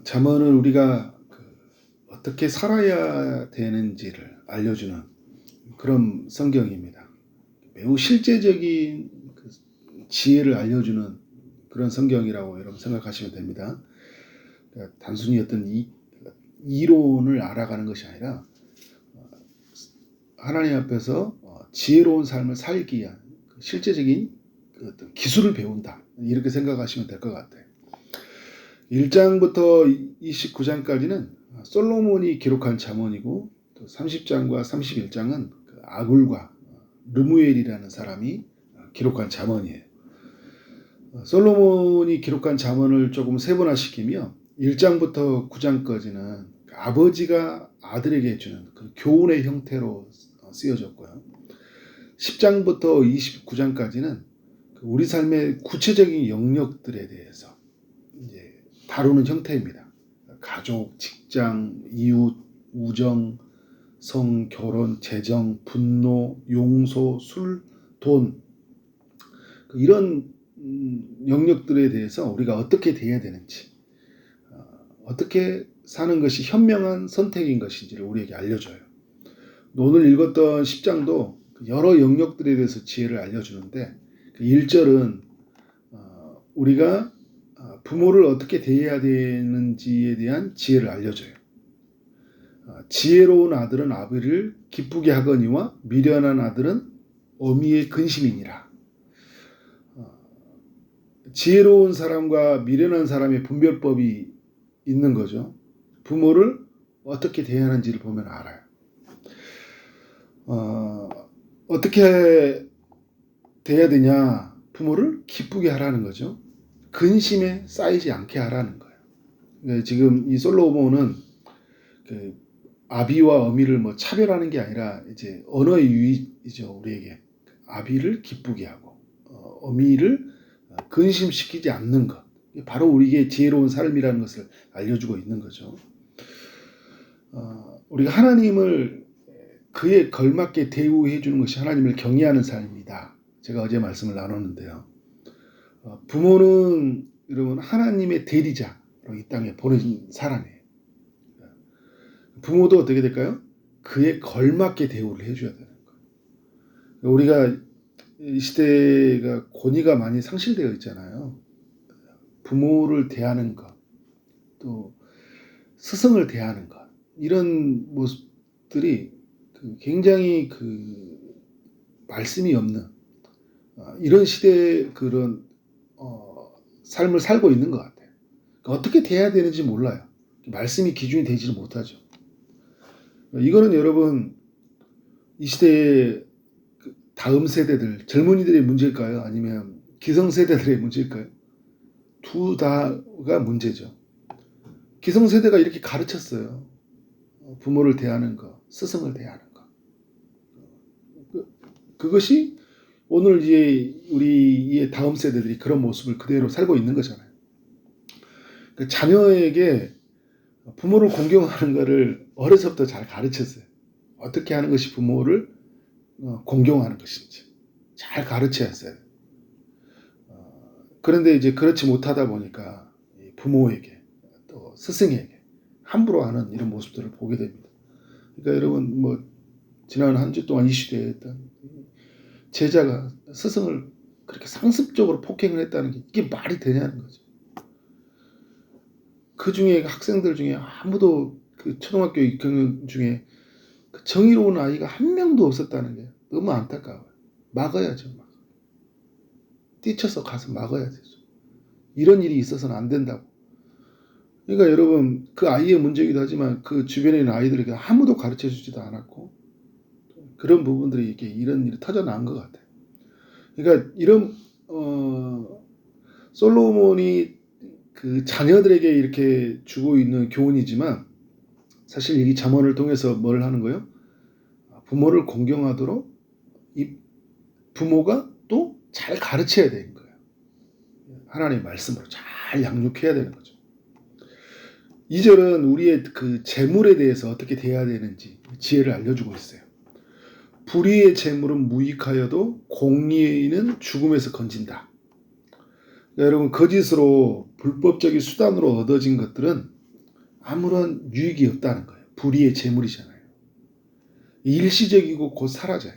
잠언은 우리가 어떻게 살아야 되는지를 알려주는 그런 성경입니다. 매우 실제적인 지혜를 알려주는 그런 성경이라고 여러분 생각하시면 됩니다. 그러니까 단순히 어떤 이론을 알아가는 것이 아니라 하나님 앞에서 지혜로운 삶을 살기 위한 실제적인 어떤 기술을 배운다, 이렇게 생각하시면 될 것 같아요. 1장부터 29장까지는 솔로몬이 기록한 잠언이고, 또 30장과 31장은 아굴과 르무엘이라는 사람이 기록한 잠언이에요. 솔로몬이 기록한 잠언을 조금 세분화시키며 1장부터 9장까지는 아버지가 아들에게 해주는 그 교훈의 형태로 쓰여졌고요. 10장부터 29장까지는 우리 삶의 구체적인 영역들에 대해서 이제 다루는 형태입니다. 가족, 직장, 이웃, 우정, 성, 결혼, 재정, 분노, 용서, 술, 돈, 이런 영역들에 대해서 우리가 어떻게 대해야 되는지, 어떻게 사는 것이 현명한 선택인 것인지를 우리에게 알려줘요. 오늘 읽었던 10장도 여러 영역들에 대해서 지혜를 알려주는데, 1절은 우리가 부모를 어떻게 대해야 되는지에 대한 지혜를 알려줘요. 지혜로운 아들은 아비를 기쁘게 하거니와 미련한 아들은 어미의 근심이니라. 지혜로운 사람과 미련한 사람의 분별법이 있는 거죠. 부모를 어떻게 대해야 하는지를 보면 알아요. 어떻게 대해야 되냐? 부모를 기쁘게 하라는 거죠. 근심에 쌓이지 않게 하라는 거예요. 지금 이 솔로몬은 아비와 어미를 차별하는 게 아니라 이제 언어의 유의죠. 우리에게 아비를 기쁘게 하고 어미를 근심시키지 않는 것, 바로 우리에게 지혜로운 삶이라는 것을 알려주고 있는 거죠. 우리가 하나님을 그에 걸맞게 대우해 주는 것이 하나님을 경외하는 삶이다. 제가 어제 말씀을 나눴는데요. 부모는 여러분 하나님의 대리자로 이 땅에 보내진 사람이에요. 부모도 어떻게 될까요? 그에 걸맞게 대우를 해줘야 되는 거예요. 우리가 이 시대가 권위가 많이 상실되어 있잖아요. 부모를 대하는 것, 또 스승을 대하는 것, 이런 모습들이 굉장히 말씀이 없는 이런 시대의 그런 삶을 살고 있는 것 같아요. 어떻게 대해야 되는지 몰라요. 말씀이 기준이 되지를 못하죠. 이거는 여러분 이 시대의 다음 세대들, 젊은이들의 문제일까요? 아니면 기성세대들의 문제일까요? 둘 다가 문제죠. 기성세대가 이렇게 가르쳤어요. 부모를 대하는 것, 스승을 대하는 것. 그것이 오늘 이제 우리의 다음 세대들이 그런 모습을 그대로 살고 있는 거잖아요. 자녀에게 부모를 공경하는 것을 어려서부터 잘 가르쳤어요. 어떻게 하는 것이 부모를 공경하는 것인지 잘 가르쳐야 했어요. 그런데 이제 그렇지 못하다 보니까 부모에게 또 스승에게 함부로 하는 이런 모습들을 보게 됩니다. 그러니까 여러분 지난 한 주 동안 이슈되어 있던 제자가 스승을 그렇게 상습적으로 폭행을 했다는 게 이게 말이 되냐는 거죠. 그 중에 학생들 중에 아무도 초등학교 입학생 중에 정의로운 아이가 한 명도 없었다는 게 너무 안타까워요. 막아야죠. 뛰쳐서 가서 막아야 되죠. 이런 일이 있어서는 안 된다고. 그러니까 여러분 그 아이의 문제이기도 하지만 그 주변에 있는 아이들에게 아무도 가르쳐 주지도 않았고, 그런 부분들이 이렇게 이런 일이 터져나온 것 같아요. 그러니까 이런 솔로몬이 그 자녀들에게 이렇게 주고 있는 교훈이지만, 사실 이 잠언을 통해서 뭘 하는 거예요? 부모를 공경하도록 이 부모가 또 잘 가르쳐야 되는 거예요. 하나님의 말씀으로 잘 양육해야 되는 거죠. 2절은 우리의 그 재물에 대해서 어떻게 대해야 되는지 지혜를 알려주고 있어요. 불의의 재물은 무익하여도 공의는 죽음에서 건진다. 그러니까 여러분 거짓으로 불법적인 수단으로 얻어진 것들은 아무런 유익이 없다는 거예요. 불의의 재물이잖아요. 일시적이고 곧 사라져요.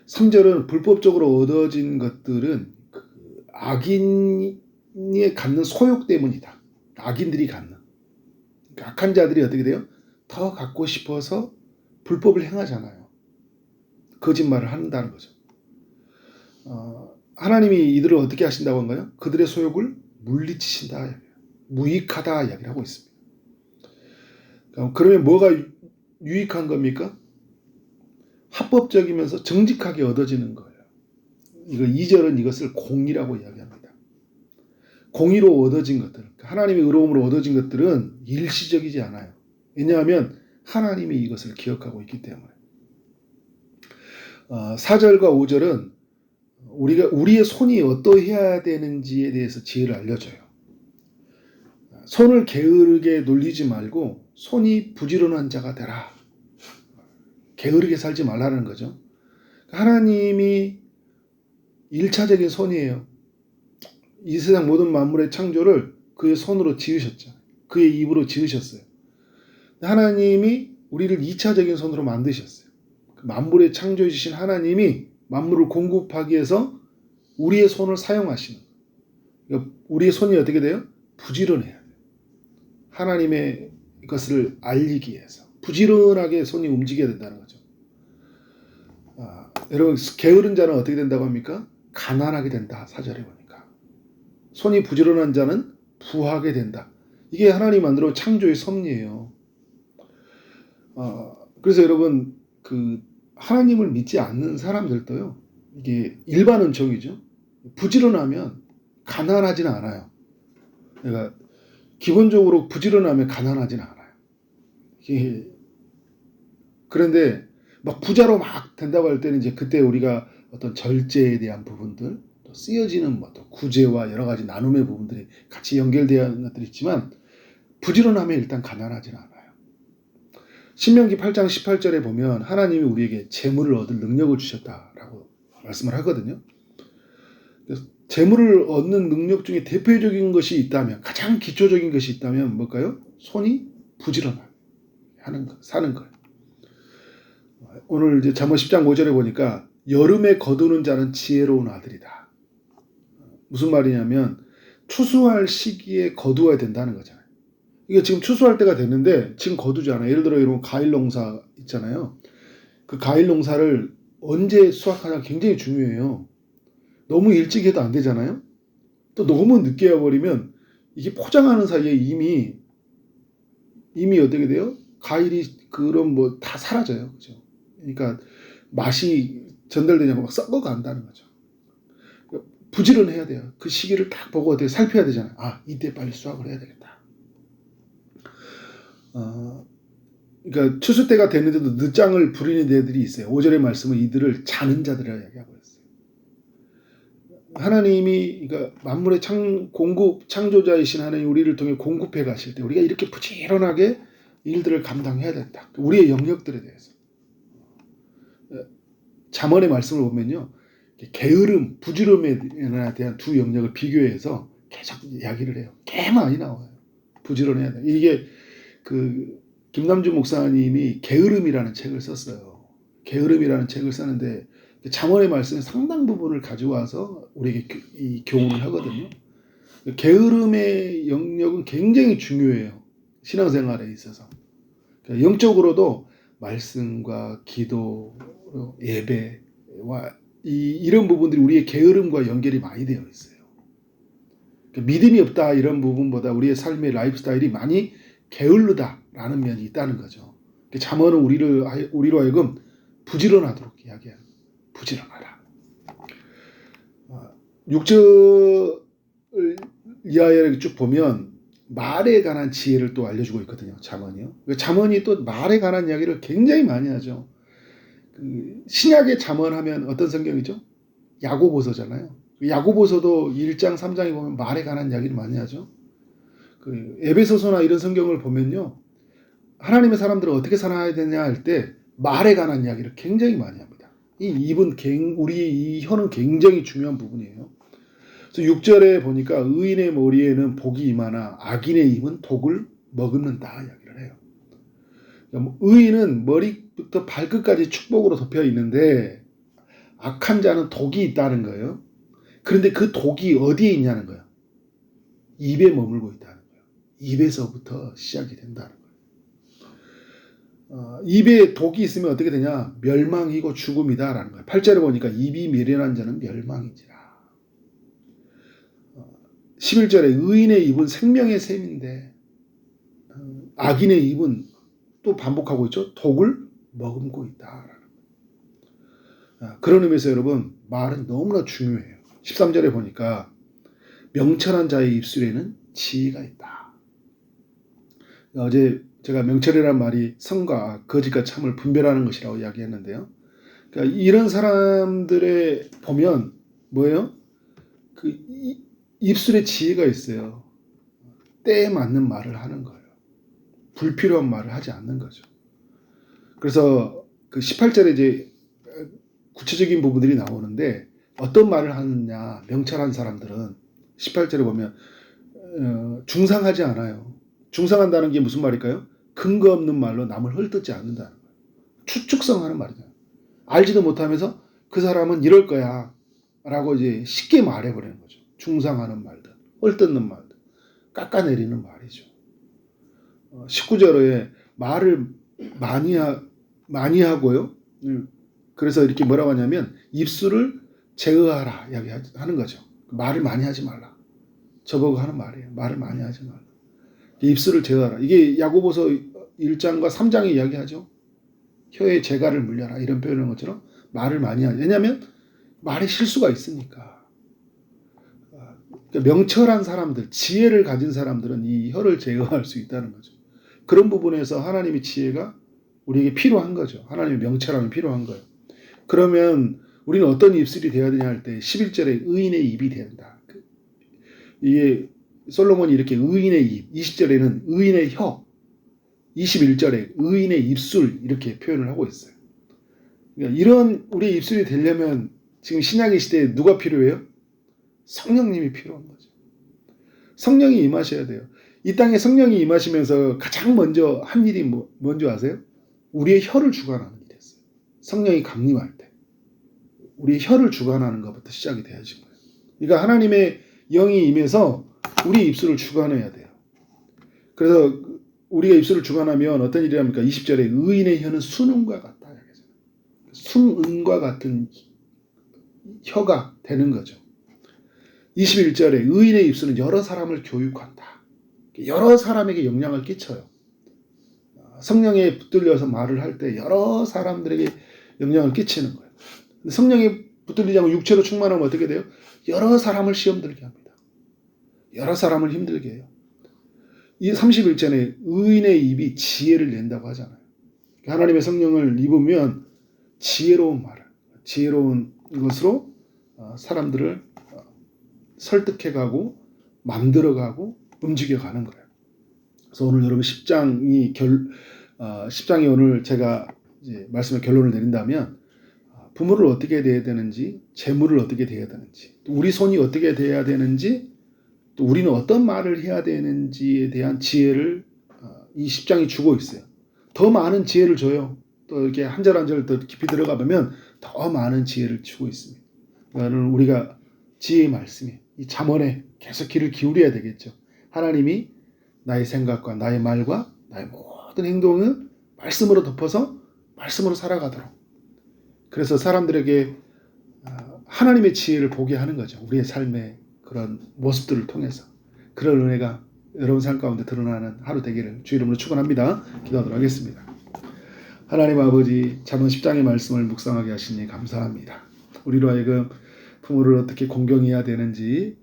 3절은 불법적으로 얻어진 것들은 그 악인이 갖는 소욕 때문이다. 악인들이 갖는. 그러니까 악한 자들이 어떻게 돼요? 더 갖고 싶어서 불법을 행하잖아요. 거짓말을 한다는 거죠. 하나님이 이들을 어떻게 하신다고 한가요? 그들의 소욕을 물리치신다. 무익하다 이야기를 하고 있습니다. 그러면 뭐가 유익한 겁니까? 합법적이면서 정직하게 얻어지는 거예요. 이거 2절은 이것을 공의라고 이야기합니다. 공의로 얻어진 것들, 하나님의 의로움으로 얻어진 것들은 일시적이지 않아요. 왜냐하면 하나님이 이것을 기억하고 있기 때문에. 4절과 5절은 우리의 손이 어떠해야 되는지에 대해서 지혜를 알려줘요. 손을 게으르게 놀리지 말고 손이 부지런한 자가 되라. 게으르게 살지 말라는 거죠. 하나님이 1차적인 손이에요. 이 세상 모든 만물의 창조를 그의 손으로 지으셨죠. 그의 입으로 지으셨어요. 하나님이 우리를 2차적인 손으로 만드셨어요. 만물의 창조해 주신 하나님이 만물을 공급하기 위해서 우리의 손을 사용하시는 거예요. 그러니까 우리의 손이 어떻게 돼요? 부지런해야 돼요. 하나님의 것을 알리기 위해서 부지런하게 손이 움직여야 된다는 거죠. 여러분, 게으른 자는 어떻게 된다고 합니까? 가난하게 된다. 4절에 보니까 손이 부지런한 자는 부하게 된다. 이게 하나님 만들어 창조의 섭리예요. 그래서 여러분, 그 하나님을 믿지 않는 사람들도요, 이게 일반 은총이죠. 부지런하면 가난하지는 않아요. 그러니까 기본적으로 부지런하면 가난하지는 않아요. 그런데 막 부자로 막 된다고 할 때는 이제 그때 우리가 어떤 절제에 대한 부분들, 또 쓰여지는 또 구제와 여러 가지 나눔의 부분들이 같이 연결되어 것들이 있지만 부지런하면 일단 가난하지는 않아요. 신명기 8장 18절에 보면 하나님이 우리에게 재물을 얻을 능력을 주셨다라고 말씀을 하거든요. 그래서 재물을 얻는 능력 중에 대표적인 것이 있다면, 가장 기초적인 것이 있다면 뭘까요? 손이 부지런하게 사는 거예요. 오늘 이제 잠언 10장 5절에 보니까 여름에 거두는 자는 지혜로운 아들이다. 무슨 말이냐면 추수할 시기에 거두어야 된다는 거잖아요. 이게 지금 추수할 때가 됐는데 지금 거두지 않아요. 예를 들어 이런 과일 농사 있잖아요. 그 과일 농사를 언제 수확하냐가 굉장히 중요해요. 너무 일찍 해도 안 되잖아요. 또 너무 늦게 해버리면 이게 포장하는 사이에 이미 어떻게 돼요? 과일이 그런 뭐 다 사라져요. 그죠? 그러니까 맛이 전달되냐고 막 썩어간다는 거죠. 부지런해야 돼요. 그 시기를 딱 보고 어떻게 살펴야 되잖아요. 이때 빨리 수확을 해야 되겠다. 그러니까 추수 때가 됐는데도 늦장을 부리는 애들이 있어요. 5절의 말씀은 이들을 자는 자들이라고 이야기하고 있어요. 하나님이 그러니까 만물의 창조자이신 하나님 우리를 통해 공급해 가실 때 우리가 이렇게 부지런하게 일들을 감당해야 된다. 우리의 영역들에 대해서. 잠언의 말씀을 보면요. 게으름, 부지런에 대한 두 영역을 비교해서 계속 이야기를 해요. 꽤 많이 나와요. 부지런해야 돼. 이게 그 김남주 목사님이 게으름이라는 책을 썼어요. 게으름이라는 책을 썼는데 잠언의 말씀의 상당 부분을 가져와서 우리에게 이 교훈을 하거든요. 게으름의 영역은 굉장히 중요해요. 신앙생활에 있어서. 영적으로도 말씀과 기도, 예배와 이런 부분들이 우리의 게으름과 연결이 많이 되어 있어요. 믿음이 없다 이런 부분보다 우리의 삶의 라이프스타일이 많이 게을르다라는 면이 있다는 거죠. 잠언은 우리로 하여금 부지런하도록 이야기해요. 부지런하라. 6절 이하에 쭉 보면 말에 관한 지혜를 또 알려주고 있거든요. 잠언이요. 잠언이 또 말에 관한 이야기를 굉장히 많이 하죠. 신약의 잠언하면 어떤 성경이죠? 야고보서잖아요. 야고보서도 1장 3장에 보면 말에 관한 이야기를 많이 하죠. 에베소서나 이런 성경을 보면요. 하나님의 사람들은 어떻게 살아야 되냐 할 때 말에 관한 이야기를 굉장히 많이 합니다. 이 혀는 굉장히 중요한 부분이에요. 그래서 6절에 보니까 의인의 머리에는 복이 임하나 악인의 입은 복을 머금는다 이야기를 해요. 그러니까 의인은 머리부터 발끝까지 축복으로 덮여 있는데 악한 자는 독이 있다는 거예요. 그런데 그 독이 어디에 있냐는 거예요. 입에 머물고 있다는 거예요. 입에서부터 시작이 된다는 거예요. 입에 독이 있으면 어떻게 되냐? 멸망이고 죽음이다라는 거예요. 8절에 보니까 입이 미련한 자는 멸망이지라. 11절에 의인의 입은 생명의 샘인데 악인의 입은 또 반복하고 있죠. 독을 머금고 있다라는 거예요. 그런 의미에서 여러분 말은 너무나 중요해요. 13절에 보니까 명철한 자의 입술에는 지혜가 있다. 어제 제가 명철이라는 말이 성과 거짓과 참을 분별하는 것이라고 이야기했는데요. 그러니까 이런 사람들의 보면 뭐예요? 그 입술에 지혜가 있어요. 때에 맞는 말을 하는 거예요. 불필요한 말을 하지 않는 거죠. 그래서 그 18절에 이제 구체적인 부분들이 나오는데 어떤 말을 하느냐? 명철한 사람들은 18절에 보면 중상하지 않아요. 중상한다는 게 무슨 말일까요? 근거 없는 말로 남을 헐뜯지 않는다는 거예요. 추측성하는 말이잖아요. 알지도 못하면서 그 사람은 이럴 거야 라고 이제 쉽게 말해버리는 거죠. 중상하는 말들, 헐뜯는 말들, 깎아내리는 말이죠. 19절에 말을 많이 하고요. 그래서 이렇게 뭐라고 하냐면 입술을 제어하라 이야기하는 거죠. 말을 많이 하지 말라. 저보고 하는 말이에요. 말을 많이 하지 말라. 입술을 제어하라. 이게 야고보서 1장과 3장에 이야기하죠. 혀에 재갈을 물려라 이런 표현인 것처럼 말을 많이 하죠. 왜냐하면 말에 실수가 있으니까. 그러니까 명철한 사람들, 지혜를 가진 사람들은 이 혀를 제어할 수 있다는 거죠. 그런 부분에서 하나님의 지혜가 우리에게 필요한 거죠. 하나님의 명철함이 필요한 거예요. 그러면 우리는 어떤 입술이 되어야 되냐 할 때 11절에 의인의 입이 된다. 이게 솔로몬이 이렇게 의인의 입, 20절에는 의인의 혀, 21절에 의인의 입술 이렇게 표현을 하고 있어요. 그러니까 이런 우리의 입술이 되려면 지금 신약의 시대에 누가 필요해요? 성령님이 필요한 거죠. 성령이 임하셔야 돼요. 이 땅에 성령이 임하시면서 가장 먼저 한 일이 뭔지 아세요? 우리의 혀를 주관하는 일이었어요. 성령이 강림할 때 우리의 혀를 주관하는 것부터 시작이 되어진 거예요. 그러니까 하나님의 영이 임해서 우리 입술을 주관해야 돼요. 그래서 우리가 입술을 주관하면 어떤 일이 합니까? 20절에 의인의 혀는 순은과 같다. 순은과 같은 혀가 되는 거죠. 21절에 의인의 입술은 여러 사람을 교육한다. 여러 사람에게 영향을 끼쳐요. 성령에 붙들려서 말을 할 때 여러 사람들에게 영향을 끼치는 거예요. 성령에 붙들리지 않고 육체로 충만하면 어떻게 돼요? 여러 사람을 시험 들게 합니다. 여러 사람을 힘들게 해요. 이 31절에 의인의 입이 지혜를 낸다고 하잖아요. 하나님의 성령을 입으면 지혜로운 말을, 지혜로운 것으로 사람들을 설득해가고 만들어가고 움직여가는 거예요. 그래서 오늘 여러분 10장이 오늘 제가 이제 말씀의 결론을 내린다면 부모를 어떻게 대해야 되는지, 재물을 어떻게 대해야 되는지, 또 우리 손이 어떻게 대해야 되는지, 또 우리는 어떤 말을 해야 되는지에 대한 지혜를 이 10장이 주고 있어요. 더 많은 지혜를 줘요. 또 이렇게 한 절 한 절 더 깊이 들어가 보면 더 많은 지혜를 주고 있습니다. 그러니까 우리가 지혜의 말씀에 이 잠언에 계속 귀를 기울여야 되겠죠. 하나님이 나의 생각과 나의 말과 나의 모든 행동을 말씀으로 덮어서 말씀으로 살아가도록. 그래서 사람들에게 하나님의 지혜를 보게 하는 거죠. 우리의 삶의 그런 모습들을 통해서. 그런 은혜가 여러분 삶 가운데 드러나는 하루 되기를 주 이름으로 축원합니다. 기도하도록 하겠습니다. 하나님 아버지, 잠언 10장의 말씀을 묵상하게 하시니 감사합니다. 우리로 하여금 부모를 어떻게 공경해야 되는지,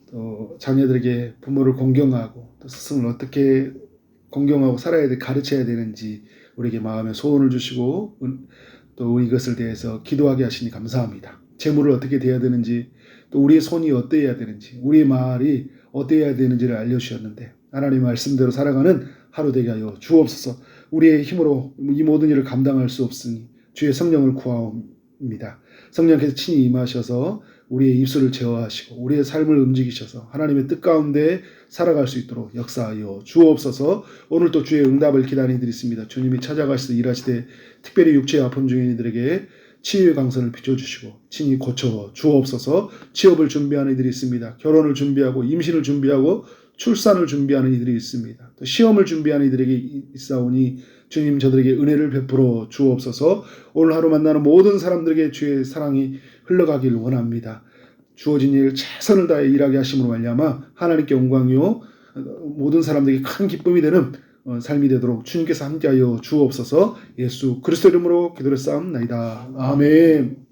또 자녀들에게 부모를 공경하고 또 스승을 어떻게 공경하고 살아야 돼 가르쳐야 되는지 우리에게 마음의 소원을 주시고 또 이것을 대해서 기도하게 하시니 감사합니다. 재물을 어떻게 대해야 되는지, 또 우리의 손이 어때야 되는지, 우리의 말이 어때야 되는지를 알려주셨는데 하나님 말씀대로 살아가는 하루 되게 하여 주옵소서. 우리의 힘으로 이 모든 일을 감당할 수 없으니 주의 성령을 구하옵니다. 성령께서 친히 임하셔서 우리의 입술을 제어하시고 우리의 삶을 움직이셔서 하나님의 뜻 가운데 살아갈 수 있도록 역사하여 주옵소서. 오늘도 주의 응답을 기다리는 이들이 있습니다. 주님이 찾아가시서 일하시되 특별히 육체의 아픔 중인 이들에게 치유의 강선을 비춰주시고 친히 고쳐 주옵소서. 취업을 준비하는 이들이 있습니다. 결혼을 준비하고 임신을 준비하고 출산을 준비하는 이들이 있습니다. 또 시험을 준비하는 이들에게 있사오니 주님 저들에게 은혜를 베풀어 주옵소서. 오늘 하루 만나는 모든 사람들에게 주의 사랑이 흘러가길 원합니다. 주어진 일 최선을 다해 일하게 하심으로 말미암아 하나님께 영광이요 모든 사람들에게 큰 기쁨이 되는 삶이 되도록 주님께서 함께하여 주옵소서. 예수 그리스도 이름으로 기도를 쌓옵나이다. 아멘.